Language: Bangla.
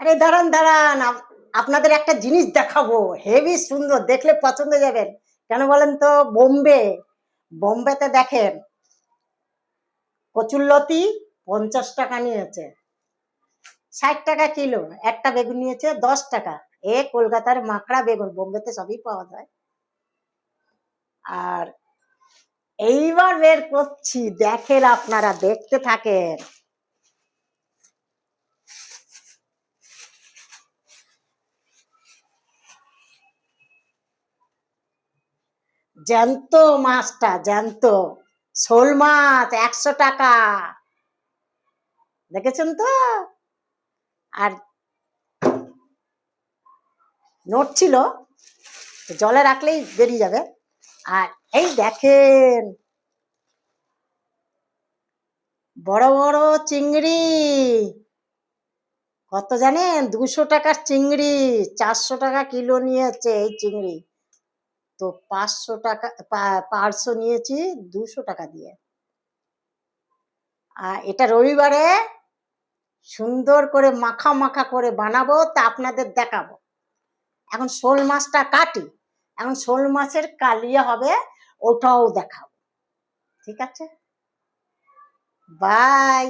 আরে দাঁড়ান দাঁড়ান, আপনাদের একটা জিনিস দেখাবো, হেভি সুন্দর, দেখলে পছন্দ যাবেন। কেন বলেন তো? বোম্বেতে দেখেন কচুরলতি 50 টাকা নিয়েছে, 60 টাকা কিলো। একটা বেগুন নিয়েছে 10 টাকা। কলকাতার মাকড়া বেগুন, বোম্বেতে সবই পাওয়া যায়। আর এইবার বের করছি, দেখেন, আপনারা দেখতে থাকেন। জ্যান্ত মাছটা, জ্যান্ত শোল মাছ, 100 টাকা। দেখেছেন তো? আর নোট ছিল, জলে রাখলেই বেরিয়ে যাবে। আর এই দেখেন, বড় বড় চিংড়ি। কত জানেন? 200 টাকার চিংড়ি, 400 টাকা কিলো নিয়েছে এই চিংড়ি। তো 500 টাকা, 500 নিয়েছি 200 টাকা দিয়ে। আর এটা রবিবারে সুন্দর করে মাখা মাখা করে বানাবো, তা আপনাদের দেখাবো। এখন শোল মাছটা কাটি, এখন শোল মাছের কালিয়া হবে, ওটাও দেখাবো। ঠিক আছে, বাই।